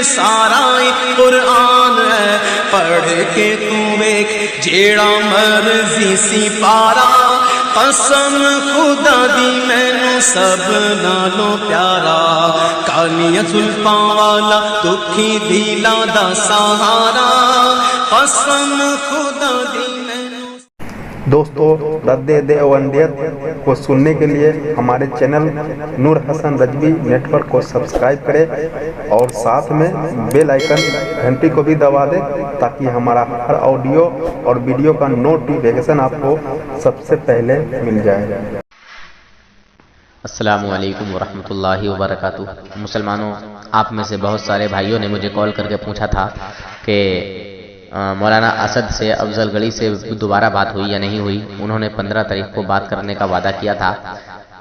سارا قرآن ہے، پڑھ کے تو ایک جیڑا مرضی سی پارا، قسم خدا دی مینوں سب نالوں پیارا، کالیاں زلفاں والا دکھی دلاں دا سہارا، قسم خدا دی مینوں۔ دوستو، رد دیوبندیت کو سننے کے لیے ہمارے چینل نور حسن رجوی نیٹ ورک کو سبسکرائب کریں اور ساتھ میں بیل آئیکن گھنٹی کو بھی دبا دیں تاکہ ہمارا ہر آڈیو اور ویڈیو کا نوٹیفیکیشن آپ کو سب سے پہلے مل جائے۔ السلام علیکم ورحمۃ اللہ وبرکاتہ۔ مسلمانوں، آپ میں سے بہت سارے بھائیوں نے مجھے کال کر کے پوچھا تھا کہ مولانا اسد سے افضل گڑھی سے دوبارہ بات ہوئی یا نہیں ہوئی۔ انہوں نے 15 تاریخ کو بات کرنے کا وعدہ کیا تھا۔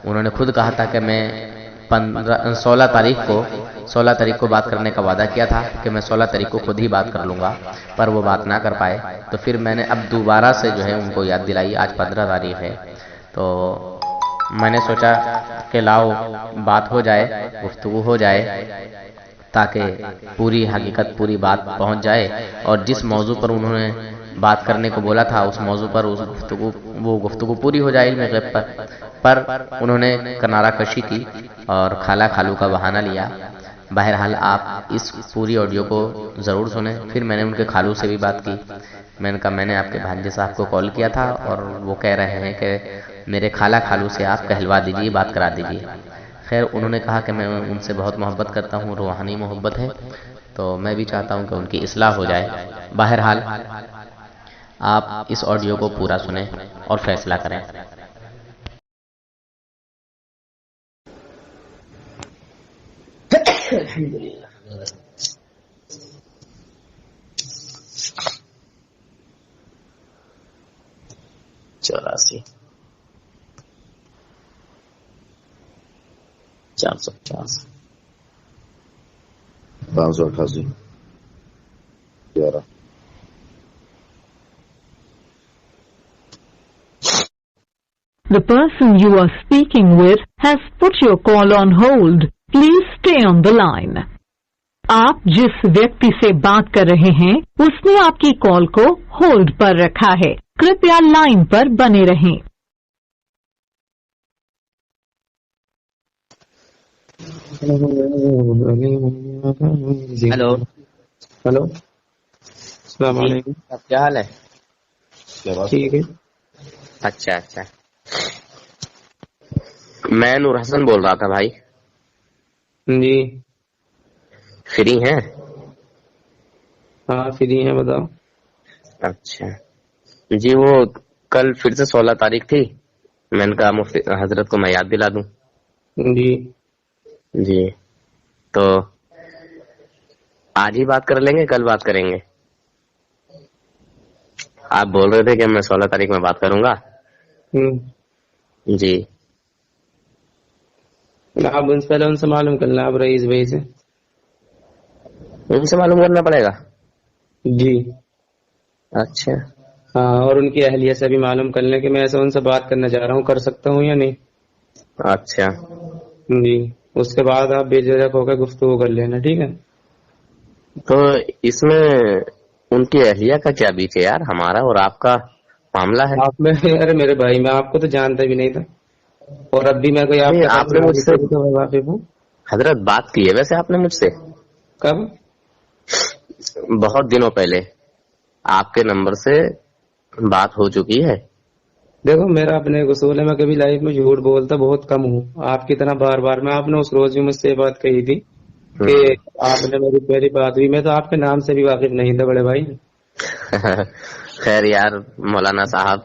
انہوں نے خود کہا تھا کہ میں 16 تاریخ کو بات کرنے کا وعدہ کیا تھا کہ میں 16 تاریخ کو خود ہی بات کر لوں گا، پر وہ بات نہ کر پائے۔ تو پھر میں نے اب دوبارہ سے جو ہے ان کو یاد دلائی۔ آج 15 تاریخ ہے، تو میں نے سوچا کہ لاؤ بات ہو جائے، گفتگو ہو جائے، تاکہ پوری حقیقت، پوری بات پہنچ جائے، اور جس موضوع پر انہوں نے بات کرنے کو بولا تھا اس موضوع پر وہ گفتگو پوری ہو جائے علم غیب پر انہوں نے کنارہ کشی کی اور خالہ خالو کا بہانہ لیا۔ بہرحال آپ اس پوری آڈیو کو ضرور سنیں۔ پھر میں نے ان کے خالو سے بھی بات کی۔ میں نے کہا میں نے آپ کے بھانجے صاحب کو کال کیا تھا اور وہ کہہ رہے ہیں کہ میرے خالہ خالو سے آپ کہلوا دیجیے، بات کرا دیجیے۔ خیر، انہوں نے کہا کہ میں ان سے بہت محبت کرتا ہوں، روحانی محبت ہے، تو میں بھی چاہتا ہوں کہ ان کی اصلاح ہو جائے۔ بہرحال آپ اس آڈیو کو پورا سنیں اور فیصلہ کریں۔ الحمدللہ۔ 84 450 588 11 The person you are speaking with has put your call on hold. Please stay on the line. آپ جس ویکتی سے بات کر رہے ہیں اس نے آپ کی کال کو ہولڈ پر رکھا ہے، کرپیا لائن پر بنے رہیں۔ ہیلو ہلو، السلام علیکم۔ کیا حال ہے؟ ٹھیک ہے۔ اچھا، میں نور حسن بول رہا تھا بھائی۔ جی فری ہیں؟ ہاں فری ہیں، بتاؤ۔ اچھا جی، وہ کل پھر سے 16 تاریخ تھی، میں نے کہا مفتی حضرت کو میں یاد دلا دوں۔ جی تو آج ہی بات کر لیں گے، کل بات کریں گے؟ آپ بول رہے تھے کہ میں 16 تاریخ میں بات کروں گا۔ جی آپ پہلے ان سے معلوم کرنا، آپ رئیس بھائی سے ان سے معلوم کرنا پڑے گا۔ جی اچھا ہاں، اور ان کی اہلیہ سے بھی معلوم کر لیں کہ میں ایسا ان سے بات کرنا چاہ رہا ہوں، کر سکتا ہوں یا نہیں۔ اچھا جی، اس کے بعد آپ بے جھجک ہو کے گفتگو کر لینا، ٹھیک ہے؟ تو اس میں ان کی اہلیہ کا کیا بیچ ہے یار؟ ہمارا اور آپ کا معاملہ ہے۔ آپ میں ارے میرے بھائی، میں آپ کو تو جانتا بھی نہیں تھا، اور اب بھی میں کوئی آپ نے مجھ سے واقف ہوں۔ حضرت بات کی ہے ویسے آپ نے مجھ سے؟ کب؟ بہت دنوں پہلے آپ کے نمبر سے بات ہو چکی ہے۔ دیکھو، میرا اپنے اصول ہے، میں کبھی لائف میں جھوٹ بولتا بہت کم ہوں، آپ کی طرح بار بار۔ میں آپ نے اس روز بھی مجھ سے یہ بات کہی تھی کہ آپ نے میری پہلی بات ہوئی، میں تو آپ کے نام سے بھی واقف نہیں تھا بڑے بھائی۔ خیر یار مولانا صاحب،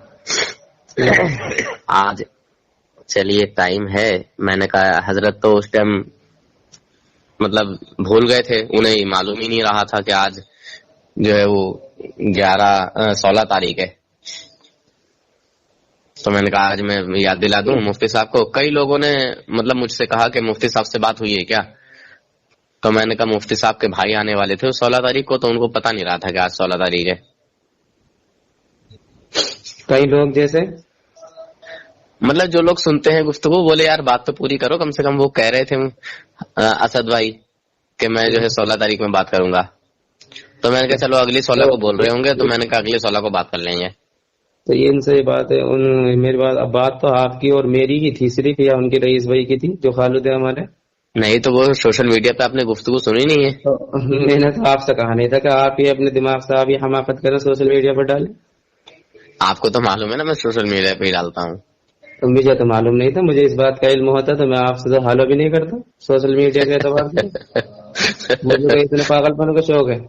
آج چلیے ٹائم ہے۔ میں نے کہا حضرت تو اس ٹائم مطلب بھول گئے تھے، انہیں معلوم ہی نہیں رہا تھا کہ آج جو ہے وہ 16 تاریخ ہے۔ تو میں نے کہا آج میں یاد دلا دوں مفتی صاحب کو۔ کئی لوگوں نے مطلب مجھ سے کہا کہ مفتی صاحب سے بات ہوئی ہے کیا؟ تو میں نے کہا مفتی صاحب کے بھائی آنے والے تھے 16 تاریخ کو، تو ان کو پتہ نہیں رہا تھا کہ آج 16 تاریخ ہے۔ کئی لوگ جیسے مطلب جو لوگ سنتے ہیں گفتگو، بولے یار بات تو پوری کرو کم سے کم۔ وہ کہہ رہے تھے اسد بھائی کہ میں جو ہے 16 تاریخ میں بات کروں گا، تو میں نے کہا چلو اگلی 16 کو بول رہے ہوں گے، تو میں نے کہا اگلی 16 کو بات کر لیں گے. تو یہ ان سے یہ بات ہے، میری بات تو آپ کی اور میری کی تھی صرف، یا ان کے رئیس بھائی کی تھی جو خالد ہے ہمارے؟ نہیں تو وہ سوشل میڈیا پہ آپ نے گفتگو سنی نہیں ہے. تو میں نے تو آپ سے کہا نہیں تھا کہ آپ یہ اپنے دماغ سے آپ یہ حماقت کریں سوشل میڈیا پر ڈالیں. آپ کو تو معلوم ہے نا میں سوشل میڈیا پہ ہی ڈالتا ہوں. تو مجھے تو معلوم نہیں تھا، مجھے اس بات کا علم ہوتا تو میں آپ سے تو حالو بھی نہیں کرتا سوشل میڈیا کے اعتبار سے. مجھے تو اتنے پاگل پن کا شوق ہے.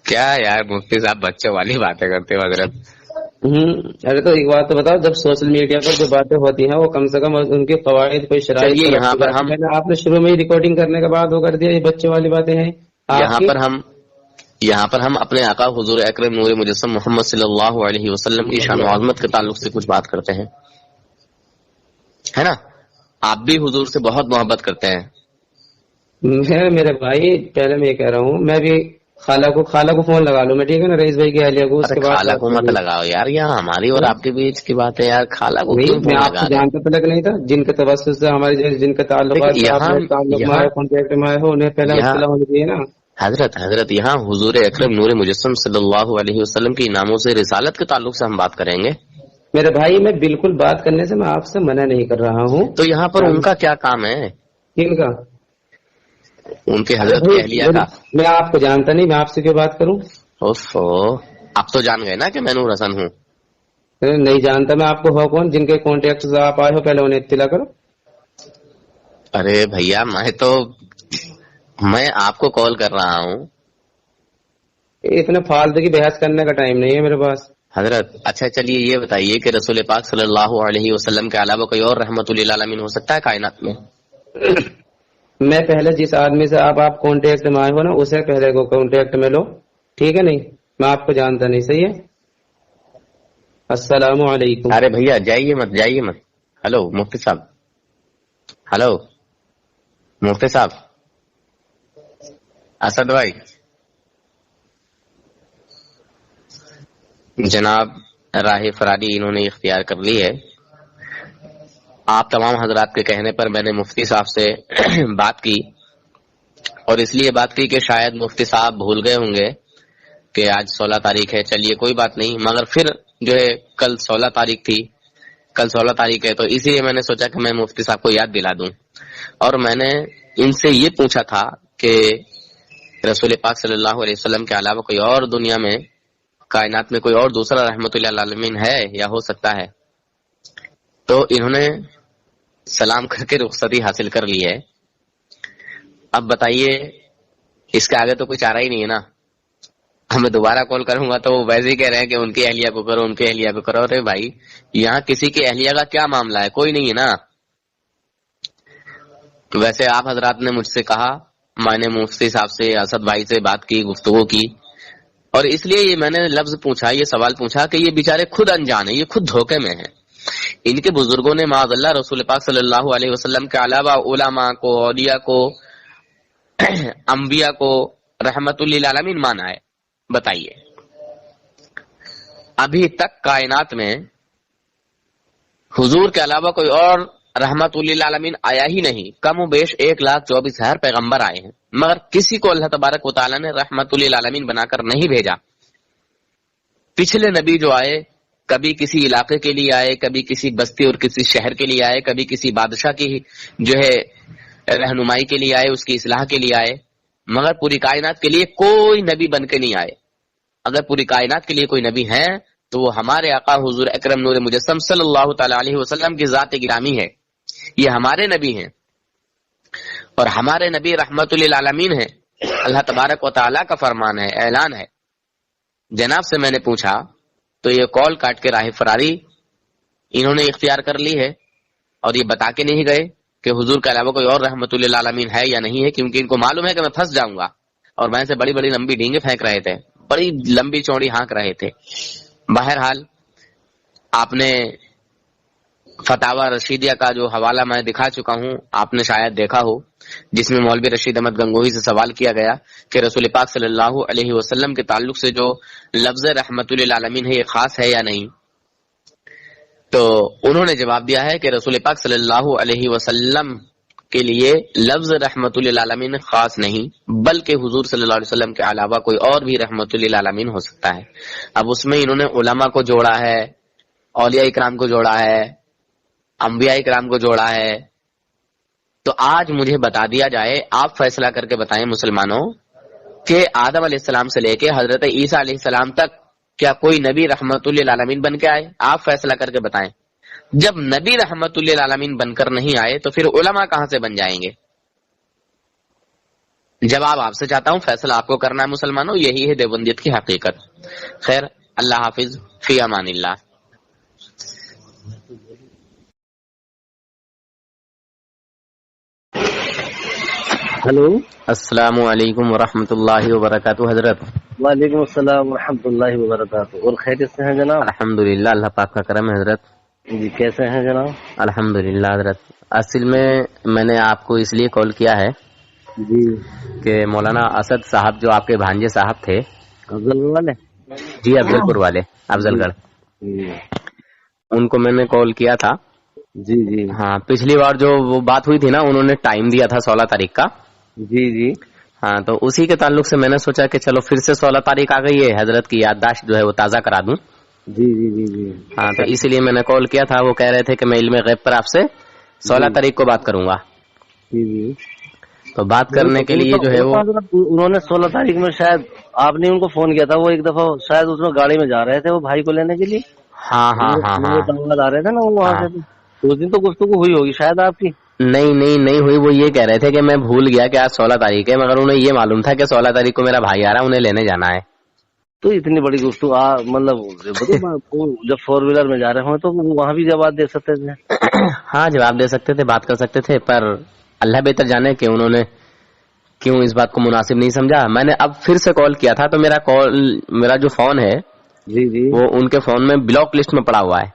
کیا یار مفتی صاحب بچوں والی باتیں کرتے ہو حضرت. ارے تو ایک بات تو بتاؤ، جب سوشل میڈیا پر جو باتیں ہوتی ہیں وہ کم سے کم ان کی قواعد کوئی شرائط چلیے یہاں پر ہم آپ نے شروع میں ہی ریکارڈنگ کرنے کے بعد وہ کر دیا، یہ بچوں والی باتیں ہیں. یہاں پر ہم اپنے آقا حضور اکرم نور مجسم محمد صلی اللہ علیہ وسلم کی شان و عظمت کے تعلق سے کچھ بات کرتے ہیں، ہے نا. آپ بھی حضور سے بہت محبت کرتے ہیں. میرے بھائی پہلے میں یہ کہہ رہا ہوں، میں بھی خالہ کو فون لگا لوں میں، ٹھیک ہے نا، رئیس بھائی کی اہلیہ کو. اس کے بعد خالہ کو مت لگاؤ یار، یہاں ہماری اور آپ کے بیچ کی بات ہے یار. خالہ کو کیوں میں فون آپ لگا کو رہے ہیں؟ جانتا تک نہیں تھا، جن کے توسط سے ہمارے جن کے تعلقات کانٹیکٹ میں آئے ہو انہیں پہلے اطلاع ہونی چاہیے نا. حضرت یہاں حضور اکرم نور مجسم صلی اللہ علیہ وسلم کی ناموں سے رسالت کے تعلق سے ہم بات کریں گے. میرے بھائی میں بالکل بات کرنے سے میں آپ سے منع نہیں کر رہا ہوں. تو یہاں پر ان کا کیا کام ہے؟ کن کا؟ ان کے حضرت کی اہلیہ کا. میں آپ کو جانتا نہیں، میں آپ سے کیوں بات کروں؟ آپ تو جان گئے نا کہ میں نور حسن ہوں. نہیں جانتا میں آپ کو. ہو کون جن کے کانٹیکٹ سے آپ آئے ہو پہلے انہیں اطلاع کرو. ارے بھیا میں آپ کو کال کر رہا ہوں. اتنے فالتو کی بحث کرنے کا ٹائم نہیں ہے میرے پاس حضرت. اچھا چلیے یہ بتائیے کہ رسول پاک صلی اللہ علیہ وسلم کے علاوہ کوئی اور رحمت للعالمین ہو سکتا ہے کائنات میں؟ میں پہلے جس آدمی سے آپ کانٹیکٹ میں آئے ہو نا اسے پہلے کو کانٹیکٹ میں لو، ٹھیک ہے. نہیں میں آپ کو جانتا نہیں، صحیح ہے. السلام علیکم. ارے بھیا جائیے مت. ہلو مفتی صاحب، ہلو مفتی صاحب، اسد بھائی. جناب راہ فراری انہوں نے اختیار کر لی ہے. آپ تمام حضرات کے کہنے پر میں نے مفتی صاحب سے بات کی، اور اس لیے بات کی کہ شاید مفتی صاحب بھول گئے ہوں گے کہ آج 16 تاریخ ہے. چلیے کوئی بات نہیں، مگر پھر جو ہے کل 16 تاریخ ہے، تو اسی لیے میں نے سوچا کہ میں مفتی صاحب کو یاد دلا دوں. اور میں نے ان سے یہ پوچھا تھا کہ رسول پاک صلی اللہ علیہ وسلم کے علاوہ کوئی اور دنیا میں کائنات میں کوئی اور دوسرا رحمت للعالمین ہے یا ہو سکتا ہے؟ تو انہوں نے سلام کر کے رخصتی حاصل کر لی ہے. اب بتائیے اس کے آگے تو کوئی چارہ ہی نہیں ہے نا. میں دوبارہ کال کروں گا تو وہ ویسے ہی کہہ رہے ہیں کہ ان کی اہلیہ کو کرو، ان کی اہلیہ کو کرو. ارے بھائی یہاں کسی کی اہلیہ کا کیا معاملہ ہے؟ کوئی نہیں ہے نا. ویسے آپ حضرات نے مجھ سے کہا، میں نے مفتی صاحب سے، اسد بھائی سے بات کی، گفتگو کی، اور اس لیے یہ میں نے لفظ پوچھا، یہ سوال پوچھا کہ یہ بیچارے خود انجان ہیں، یہ خود دھوکے میں ہیں. ان کے بزرگوں نے معاذ اللہ رسول پاک صلی اللہ علیہ وسلم کے علاوہ علماء کو، اولیاء کو، انبیاء کو رحمت للعالمین مانا ہے. بتائیے ابھی تک کائنات میں حضور کے علاوہ کوئی اور رحمت للعالمین آیا ہی نہیں. کم و بیش 1,24,000 پیغمبر آئے ہیں، مگر کسی کو اللہ تبارک و تعالیٰ نے رحمت للعالمین بنا کر نہیں بھیجا. پچھلے نبی جو آئے کبھی کسی علاقے کے لیے آئے، کبھی کسی بستی اور کسی شہر کے لیے آئے، کبھی کسی بادشاہ کی جو ہے رہنمائی کے لیے آئے، اس کی اصلاح کے لیے آئے، مگر پوری کائنات کے لیے کوئی نبی بن کے نہیں آئے. اگر پوری کائنات کے لیے کوئی نبی ہے تو وہ ہمارے آقا حضور اکرم نور مجسم صلی اللہ تعالی علیہ وسلم کی ذات گرامی ہے. یہ ہمارے نبی ہیں اور ہمارے نبی رحمت للعالمین ہیں. اللہ تبارک و تعالیٰ کا فرمان ہے، اعلان ہے. جناب سے میں نے پوچھا تو یہ کال کاٹ کے راہ فراری انہوں نے اختیار کر لی ہے، اور یہ بتا کے نہیں گئے کہ حضور کے علاوہ کوئی اور رحمت للعالمین ہے یا نہیں ہے، کیونکہ ان کو معلوم ہے کہ میں پھنس جاؤں گا. اور میں سے بڑی بڑی لمبی ڈینگیں پھینک رہے تھے، بڑی لمبی چوڑی ہانک رہے تھے. بہرحال آپ نے فتاوی رشیدیہ کا جو حوالہ میں دکھا چکا ہوں، آپ نے شاید دیکھا ہو، جس میں مولوی رشید احمد گنگوہی سے سوال کیا گیا کہ رسول پاک صلی اللہ علیہ وسلم کے تعلق سے جو لفظ رحمت للعالمین ہے یہ خاص ہے یا نہیں. تو انہوں نے جواب دیا ہے کہ رسول پاک صلی اللہ علیہ وسلم کے لیے لفظ رحمت للعالمین خاص نہیں، بلکہ حضور صلی اللہ علیہ وسلم کے علاوہ کوئی اور بھی رحمت للعالمین ہو سکتا ہے۔ اب اس میں انہوں نے علماء کو جوڑا ہے، اولیاء اکرام کو جوڑا ہے، انبیاء اکرام کو جوڑا ہے۔ تو آج مجھے بتا دیا جائے، آپ فیصلہ کر کے بتائیں مسلمانوں، کہ آدم علیہ السلام سے لے کے حضرت عیسیٰ علیہ السلام تک کیا کوئی نبی رحمت للعالمین بن کے آئے؟ آپ فیصلہ کر کے بتائیں۔ جب نبی رحمت للعالمین بن کر نہیں آئے تو پھر علماء کہاں سے بن جائیں گے؟ جواب آپ سے چاہتا ہوں، فیصلہ آپ کو کرنا ہے مسلمانوں، یہی ہے دیوبندیت کی حقیقت۔ خیر، اللہ حافظ، فی امان اللہ۔ ہلو، السلام علیکم ورحمۃ اللہ وبرکاتہ حضرت۔ وعلیکم السلام ورحمۃ اللہ وبرکاتہ۔ اور خیریت سے ہیں جناب؟ الحمدللہ، اللہ پاک کا کرم ہے حضرت۔ جی، کیسے ہیں جناب؟ الحمدللہ حضرت۔ اصل میں نے آپ کو اس لیے کال کیا ہے جی، کہ مولانا اسد صاحب جو آپ کے بھانجے صاحب تھے، افضل والے؟ جی افضل پور والے، افضل گڑھ، جی ان کو میں نے کال کیا تھا۔ جی جی ہاں، پچھلی بار جو وہ بات ہوئی تھی نا، انہوں نے ٹائم دیا تھا 16 تاریخ کا۔ جی جی ہاں، تو اسی کے تعلق سے میں نے سوچا کہ چلو پھر سے 16 تاریخ آ گئی ہے، حضرت کی یادداشت جو ہے وہ تازہ کرا دوں۔ جی جی جی جی ہاں، تو اسی لیے میں نے کال کیا تھا۔ وہ کہہ رہے تھے کہ میں علم غیب پر آپ سے 16 تاریخ کو بات کروں گا۔ جی جی۔ تو بات کرنے کے لیے جو ہے وہ انہوں نے 16 تاریخ میں شاید آپ نے ان کو فون کیا تھا، وہ ایک دفعہ شاید اس میں گاڑی میں جا رہے تھے وہ بھائی کو لینے کے لیے۔ ہاں ہاں ہاں ہاں آ رہے تھے نا وہ وہاں سے، اس دن تو گفتگو ہوئی ہوگی شاید آپ کی۔ نہیں ہوئی۔ وہ یہ کہہ رہے تھے کہ میں بھول گیا کہ آج 16 تاریخ ہے، مگر انہیں یہ معلوم تھا کہ 16 تاریخ کو میرا بھائی آ رہا ہے، انہیں لینے جانا ہے۔ تو اتنی بڑی گفتگو مطلب جب 4 ویلر میں جا رہے ہوں تو وہاں بھی جواب دے سکتے تھے۔ ہاں، جواب دے سکتے تھے، بات کر سکتے تھے، پر اللہ بہتر جانے کہ انہوں نے کیوں اس بات کو مناسب نہیں سمجھا۔ میں نے اب پھر سے کال کیا تھا تو میرا جو فون ہے جی جی، وہ ان کے فون میں بلاک لسٹ میں پڑا ہوا ہے،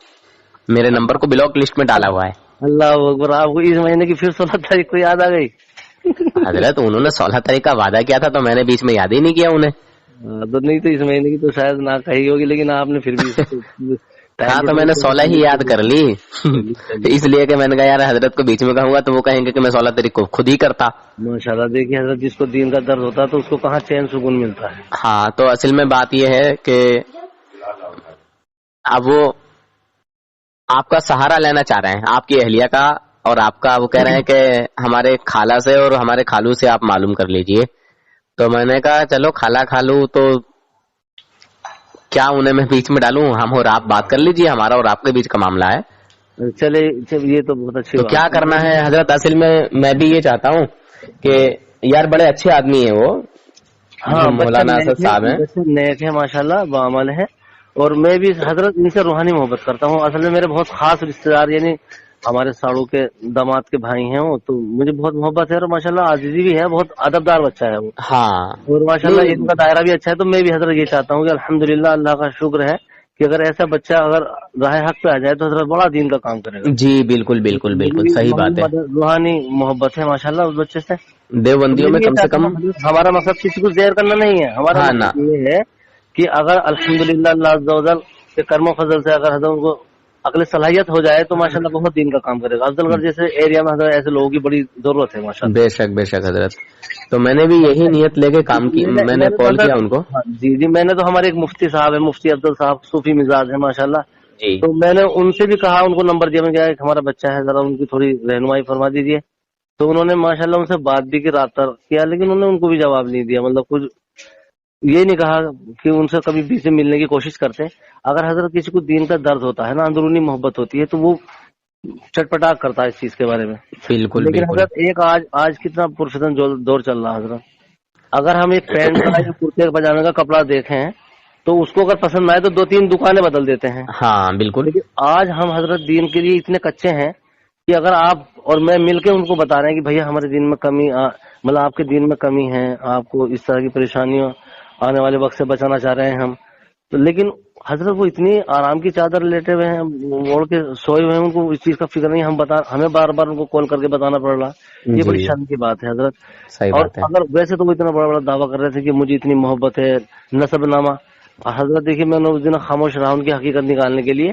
میرے نمبر کو بلاک لسٹ میں ڈالا ہوا ہے۔ اللہ اکبر، آپ کو اس مہینے کی پھر 16 تاریخ کو یاد آ گئی؟ حضرت انہوں نے 16 تاریخ کا وعدہ کیا تھا تو میں نے بیچ میں یاد ہی نہیں کیا انہیں۔ تو نہیں تو اس مہینے کی تو شاید نہ کہی ہوگی، لیکن آپ نے پھر بھی ہاں، تو میں نے 16 ہی یاد کر لی اس لیے کہ میں نے کہا یار حضرت کو بیچ میں کہوں گا تو وہ کہیں گے کہ میں 16 تاریخ کو خود ہی کرتا۔ ماشاءاللہ، دیکھیے حضرت، جس کو دین کا درد ہوتا ہے تو اس کو کہاں چین سکون ملتا ہے۔ ہاں، تو اصل میں بات یہ ہے کہ اب وہ آپ کا سہارا لینا چاہ رہے ہیں، آپ کی اہلیہ کا اور آپ کا۔ وہ کہہ رہے ہیں کہ ہمارے خالہ سے اور ہمارے خالو سے آپ معلوم کر لیجئے۔ تو میں نے کہا چلو خالہ خالو تو کیا انہیں میں بیچ میں ڈالوں، ہم اور آپ بات کر لیجئے، ہمارا اور آپ کے بیچ کا معاملہ ہے۔ چلے یہ تو بہت اچھی تو کیا کرنا ہے حضرت؟ اصل میں بھی یہ چاہتا ہوں کہ یار بڑے اچھے آدمی ہیں وہ، ہاں، مولانا اسد صاحب ہیں، نیک ہے ماشاءاللہ، بعمل ہے، اور میں بھی حضرت ان سے روحانی محبت کرتا ہوں۔ اصل میں میرے بہت خاص رشتے دار، یعنی ہمارے ساڑو کے داماد کے بھائی ہیں وہ، تو مجھے بہت محبت ہے، اور ماشاءاللہ عزیزی بھی ہے، بہت ادبدار بچہ ہے وہ، ہاں، اور ماشاءاللہ ان کا دائرہ بھی اچھا ہے۔ تو میں بھی حضرت یہ چاہتا ہوں کہ الحمدللہ، اللہ کا شکر ہے کہ اگر ایسا بچہ اگر راہ حق پہ آ جائے تو حضرت بڑا دین کا کام کرے گا۔ جی بالکل بالکل بالکل صحیح بات ہے۔ روحانی محبت ہے ماشاءاللہ اس بچے سے۔ دیوبندیوں میں کم سے کم ہمارا مقصد کسی کو زیر کرنا نہیں ہے، ہمارا ہاں، مقصد یہ ہے کہ اگر الحمدللہ اللہ عز و جل کے کرم و فضل سے اگر حضرت کو عقل صلاحیت ہو جائے تو ماشاءاللہ بہت دین کا کام کرے گا۔ افضل گڑھ جیسے ایریا میں حضرت ایسے لوگوں کی بڑی ضرورت ہے ماشاءاللہ۔ بے شک حضرت، تو میں نے بھی یہی نیت لے کے کام کی، میں نے کال کیا ان کو۔ جی جی، میں نے تو ہمارے ایک مفتی صاحب ہے، مفتی افضل صاحب، صوفی مزاج ہے ماشاءاللہ، جی، تو میں نے ان سے بھی کہا، ان کو نمبر دیا، میں کہا کہ ہمارا بچہ ہے، ذرا ان کی تھوڑی رہنمائی فرما دیجیے۔ تو انہوں نے ماشاءاللہ ان سے بات بھی کی، رابطہ کیا، لیکن انہوں نے ان کو بھی جواب نہیں دیا، مطلب کچھ یہ نہیں کہا کہ ان سے کبھی بھی سے ملنے کی کوشش کرتے۔ اگر حضرت کسی کو دین کا درد ہوتا ہے نا، اندرونی محبت ہوتی ہے، تو وہ چٹپٹا کرتا ہے اس چیز کے بارے میں۔ بالکل لیکن بالکل، حضرت ایک آج کتنا پرفتن دور چل رہا ہے حضرت، اگر ہم ایک پینٹ کا یا کرتے پاجامے کا کپڑا دیکھیں تو اس کو اگر پسند نہ آئے تو 2-3 دکانیں بدل دیتے ہیں۔ ہاں بالکل، لیکن آج ہم حضرت دین کے لیے اتنے کچے ہیں کہ اگر آپ اور میں مل کے ان کو بتا رہے ہیں کہ بھیا ہمارے دین میں کمی، مطلب آپ کے دین میں کمی ہے، آپ کو اس طرح کی پریشانیوں آنے والے وقت سے بچانا چاہ رہے ہیں ہم، تو لیکن حضرت وہ اتنی آرام کی چادر لیٹے ہوئے ہیں، اوڑھ کے سوئے ہوئے ہیں، ان کو اس چیز کا فکر نہیں، ہمیں بار بار ان کو کال کر کے بتانا پڑ رہا، یہ بڑی شرم کی بات ہے حضرت۔ صحیح اور بات ہے۔ اگر ویسے تو وہ اتنا بڑا دعویٰ کر رہے تھے کہ مجھے اتنی محبت ہے، نسب نامہ، حضرت دیکھیے میں نے اس دن خاموش رہا ان کی حقیقت نکالنے کے لیے،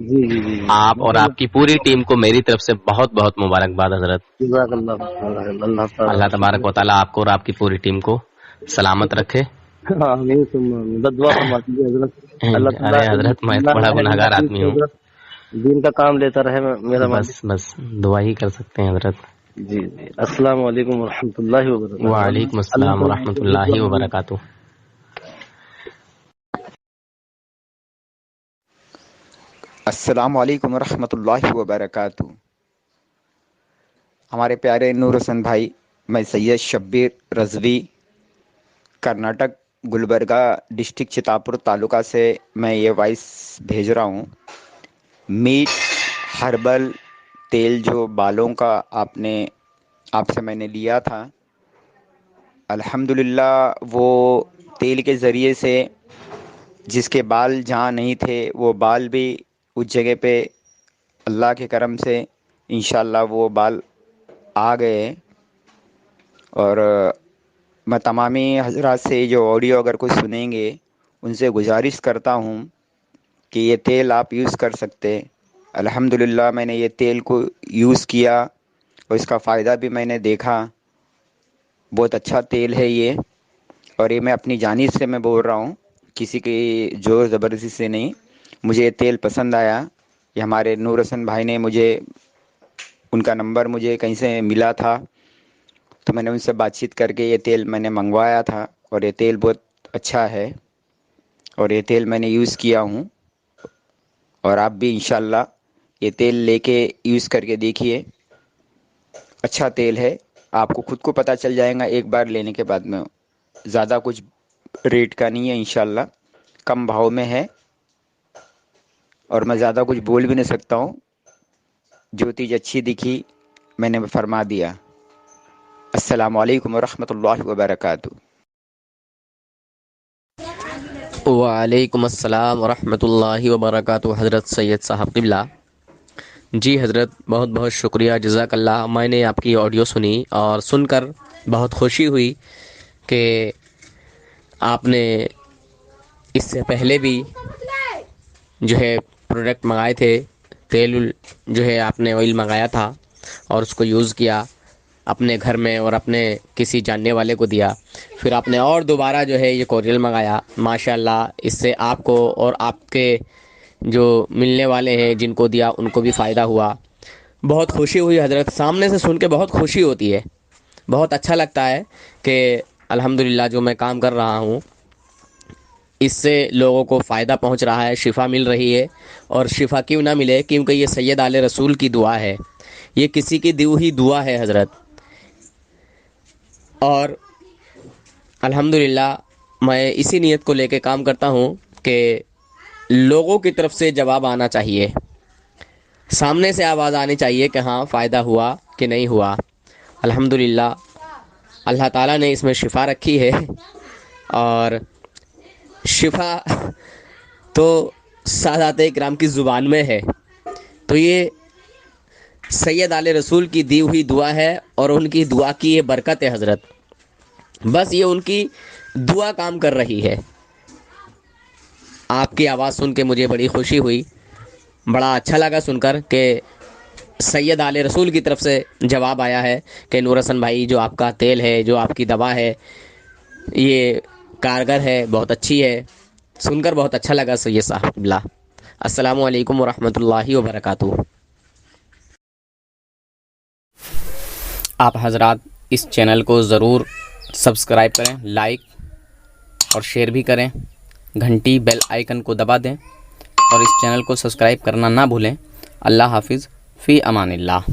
جی جی جی آپ اور آپ کی پوری ٹیم کو میری طرف سے بہت بہت مبارکباد حضرت. جزاک اللہ اللہ تبارک و تعالیٰ آپ کو اور آپ کی پوری ٹیم کو سلامت رکھے. آمین ثم آمین. بس دعا فرما دیجیے حضرت. اللہ ارے حضرت میں اللہ بڑا گناہ گار آدمی ہوں. حضرت دین کا کام لیتا رہے میرا مالک. بس دعا ہی کر سکتے ہیں حضرت. جی جی. السلام علیکم ورحمۃ اللہ وبرکاتہ. وعلیکم السلام ورحمۃ اللہ وبرکاتہ. السلام علیکم ورحمۃ اللہ وبرکاتہ. ہمارے پیارے نور حسن بھائی، میں سید شبیر رضوی، کرناٹک، گلبرگہ ڈسٹرکٹ چتاپور تعلقہ سے میں یہ وائس بھیج رہا ہوں. میٹ ہربل تیل جو بالوں کا آپ سے میں نے لیا تھا، الحمدللہ وہ تیل کے ذریعے سے جس کے بال جہاں نہیں تھے وہ بال بھی اس جگہ پہ اللہ کے کرم سے انشاءاللہ وہ بال آ گئے. اور میں تمامی حضرات سے جو آڈیو اگر کوئی سنیں گے ان سے گزارش کرتا ہوں کہ یہ تیل آپ یوز کر سکتے. الحمدللہ میں نے یہ تیل کو یوز کیا اور اس کا فائدہ بھی میں نے دیکھا. بہت اچھا تیل ہے یہ، اور یہ میں اپنی جانب سے میں بول رہا ہوں، کسی کی زور زبردستی سے نہیں. مجھے یہ تیل پسند آیا. یہ ہمارے نور حسن بھائی نے ان کا نمبر مجھے کہیں سے ملا تھا، تو میں نے ان سے بات چیت کر کے یہ تیل میں نے منگوایا تھا. اور یہ تیل بہت اچھا ہے اور یہ تیل میں نے یوز کیا ہوں. اور آپ بھی انشاءاللہ یہ تیل لے کے یوز کر کے دیکھیے. اچھا تیل ہے، آپ کو خود کو پتہ چل جائے گا ایک بار لینے کے بعد میں. زیادہ کچھ ریٹ کا نہیں ہے، انشاءاللہ کم بھاؤ میں ہے. اور میں زیادہ کچھ بول بھی نہیں سکتا ہوں. جو چیز اچھی دکھی میں نے فرما دیا. السلام علیکم ورحمۃ اللہ وبرکاتہ. وعلیکم السلام ورحمۃ اللہ وبرکاتہ. حضرت سید صاحب قبلہ. جی حضرت بہت بہت شکریہ، جزاک اللہ. میں نے آپ کی آڈیو سنی اور سن کر بہت خوشی ہوئی کہ آپ نے اس سے پہلے بھی جو ہے پروڈکٹ منگائے تھے. تیل جو ہے آپ نے آئل منگایا تھا اور اس کو یوز کیا اپنے گھر میں اور اپنے کسی جاننے والے کو دیا. پھر آپ نے اور دوبارہ جو ہے یہ کوریل منگایا. ماشاءاللہ اس سے آپ کو اور آپ کے جو ملنے والے ہیں جن کو دیا ان کو بھی فائدہ ہوا. بہت خوشی ہوئی حضرت. سامنے سے سن کے بہت خوشی ہوتی ہے، بہت اچھا لگتا ہے کہ الحمدللہ جو میں کام کر رہا ہوں اس سے لوگوں کو فائدہ پہنچ رہا ہے، شفا مل رہی ہے. اور شفا کیوں نہ ملے، کیونکہ یہ سید آل رسول کی دعا ہے، یہ کسی کی دی ہوئی دعا ہے حضرت. اور الحمدللہ میں اسی نیت کو لے کے کام کرتا ہوں کہ لوگوں کی طرف سے جواب آنا چاہیے، سامنے سے آواز آنی چاہیے کہ ہاں فائدہ ہوا کہ نہیں ہوا. الحمدللہ اللہ تعالیٰ نے اس میں شفا رکھی ہے. اور شفا تو سادات کرام کی زبان میں ہے، تو یہ سید آل رسول کی دی ہوئی دعا ہے اور ان کی دعا کی یہ برکت ہے حضرت. بس یہ ان کی دعا کام کر رہی ہے. آپ کی آواز سن کے مجھے بڑی خوشی ہوئی، بڑا اچھا لگا سن کر کہ سید آل رسول کی طرف سے جواب آیا ہے کہ نور حسن بھائی جو آپ کا تیل ہے، جو آپ کی دوا ہے، یہ کارگر ہے، بہت اچھی ہے. سن کر بہت اچھا لگا سید صاحب قبلہ. السلام علیکم ورحمۃ اللہ وبرکاتہ. آپ حضرات اس چینل کو ضرور سبسکرائب کریں، لائک اور شیئر بھی کریں، گھنٹی بیل آئیکن کو دبا دیں اور اس چینل کو سبسکرائب کرنا نہ بھولیں. اللہ حافظ، فی امان اللہ.